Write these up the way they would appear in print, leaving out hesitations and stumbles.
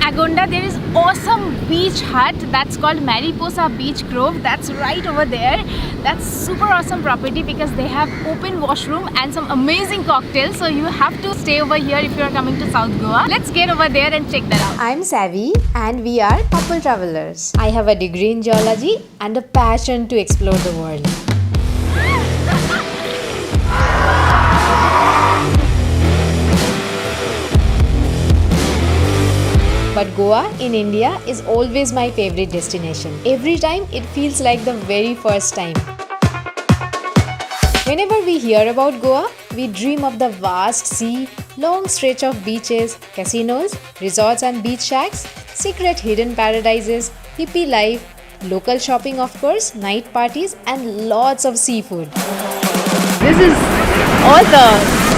Agonda, there is awesome beach hut that's called Mariposa Beach Grove. That's right over there. That's super awesome property because they have open washroom and some amazing cocktails. So you have to stay over here if you are coming to South Goa. Let's get over there and check that out. I'm Savvy and we are couple travelers. I have a degree in geology and a passion to explore the world. But Goa in India is always my favorite destination. Every time it feels like the very first time. Whenever we hear about Goa, we dream of the vast sea, long stretch of beaches, casinos, resorts and beach shacks, secret hidden paradises, hippie life, local shopping of course, night parties and lots of seafood. This is awesome.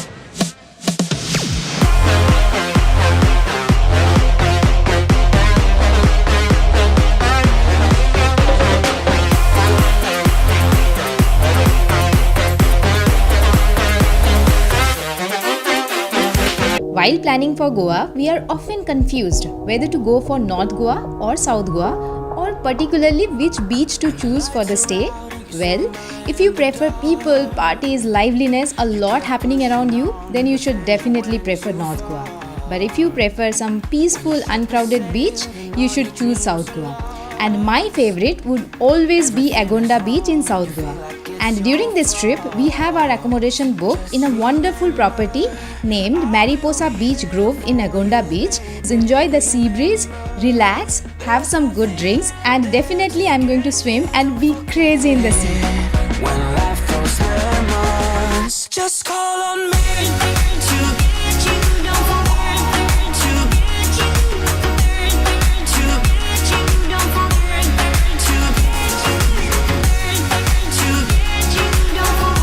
While planning for Goa, we are often confused whether to go for North Goa or South Goa or particularly which beach to choose for the stay. Well, if you prefer people, parties, liveliness, a lot happening around you, then you should definitely prefer North Goa. But if you prefer some peaceful, uncrowded beach, you should choose South Goa. And my favorite would always be Agonda Beach in South Goa. And during this trip, we have our accommodation booked in a wonderful property named Mariposa Beach Grove in Agonda Beach. Enjoy the sea breeze, relax, have some good drinks, and definitely I'm going to swim and be crazy in the sea. When life throws lemons, just call on me to get you down for to get you to get you down for to get you down for to get you down for.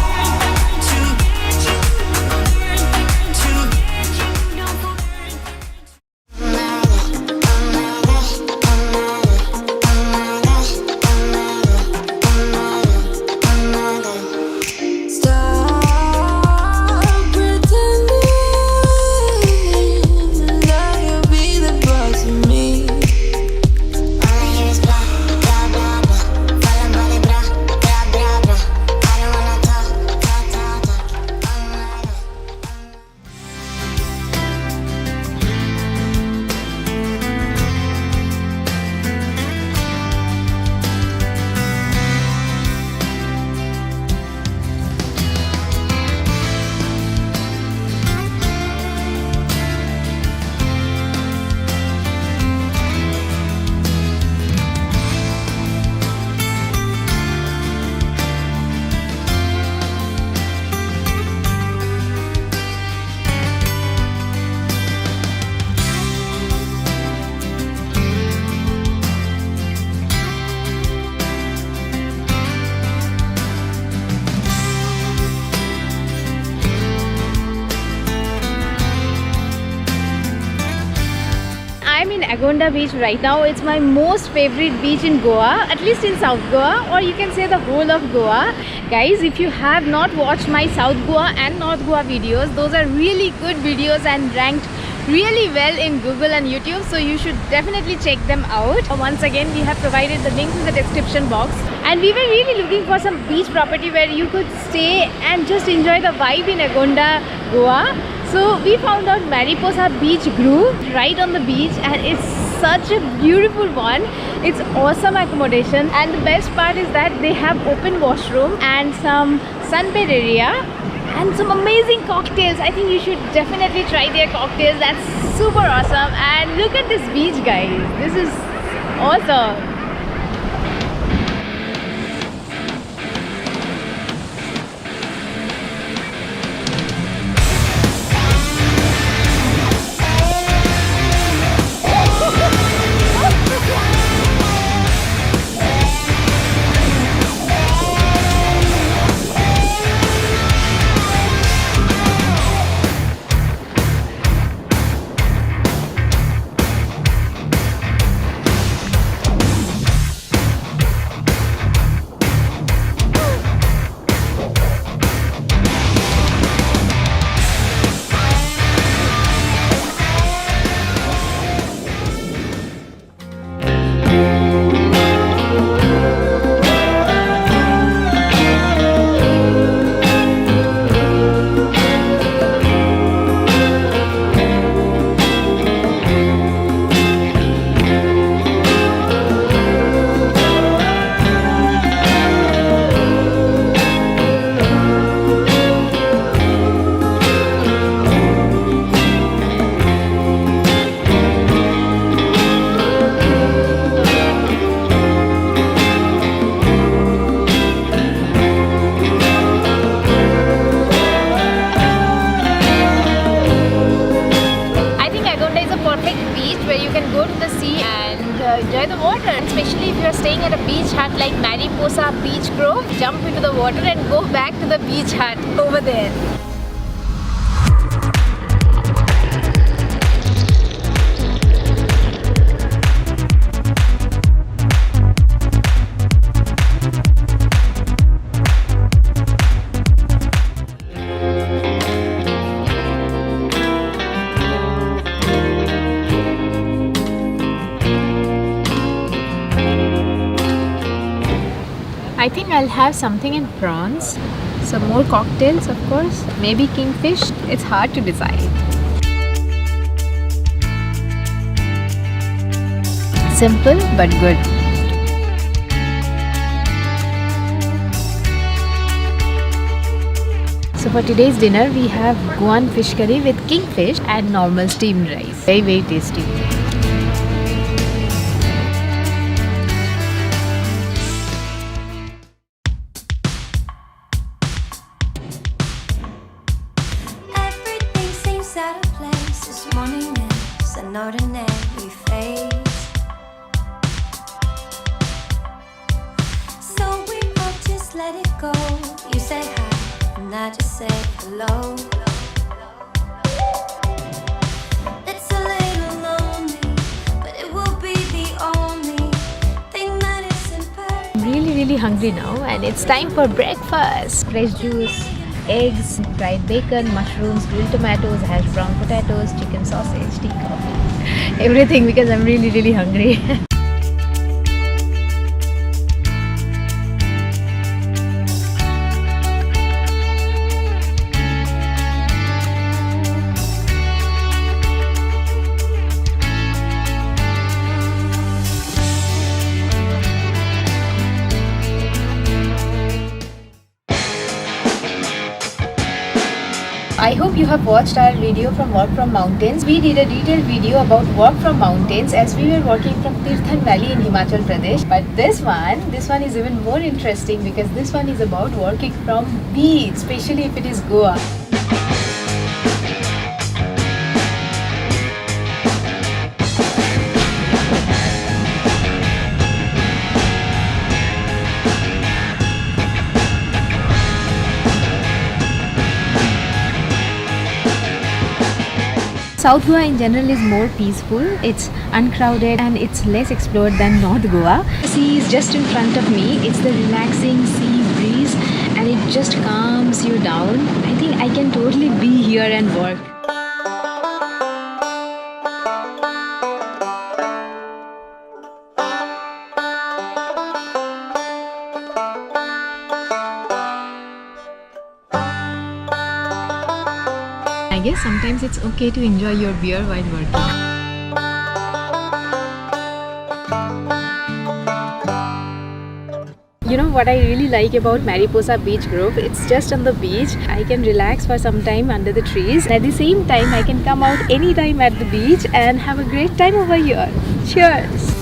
I'm in Agonda Beach right now. It's my most favorite beach in Goa, at least in South Goa, or you can say the whole of Goa. Guys, if you have not watched my South Goa and North Goa videos, those are really good videos and ranked really well in Google and YouTube, so you should definitely check them out. Once again, we have provided the links in the description box, and we were really looking for some beach property where you could stay and just enjoy the vibe in Agonda, Goa. So we found out Mariposa Beach Grove right on the beach, and it's such a beautiful one. It's awesome accommodation, and the best part is that they have open washroom and some sunbed area and some amazing cocktails. I think you should definitely try their cocktails. That's super awesome. And look at this beach, guys. This is awesome. can go to the sea and enjoy the water. Especially if you are staying at a beach hut like Mariposa Beach Grove, jump into the water and go back to the beach hut over there. I think I'll have something in prawns, some more cocktails of course, maybe kingfish, it's hard to decide. Simple but good. So for today's dinner we have Goan fish curry with kingfish and normal steamed rice. Very tasty. Everything seems out of place this morning. It's an ordinary phase. So we all just let it go. You say hi, and I just say hello. It's a little lonely, but it will be the only thing that isn't perfect. I'm really hungry now and it's time for breakfast. Fresh juice, eggs, fried bacon, mushrooms, grilled tomatoes, hash brown potatoes, chicken sausage, tea, coffee. Everything because I'm really hungry. I hope you have watched our video from Walk from Mountains. We did a detailed video about Walk from Mountains as we were walking from Tirthan Valley in Himachal Pradesh. But this one is even more interesting because this one is about walking from beach, especially if it is Goa. South Goa in general is more peaceful, it's uncrowded and it's less explored than North Goa. The sea is just in front of me, it's the relaxing sea breeze and it just calms you down. I think I can totally be here and work. I guess sometimes it's okay to enjoy your beer while working. You know what I really like about Mariposa Beach Grove? It's just on the beach. I can relax for some time under the trees. At the same time, I can come out anytime at the beach and have a great time over here. Cheers!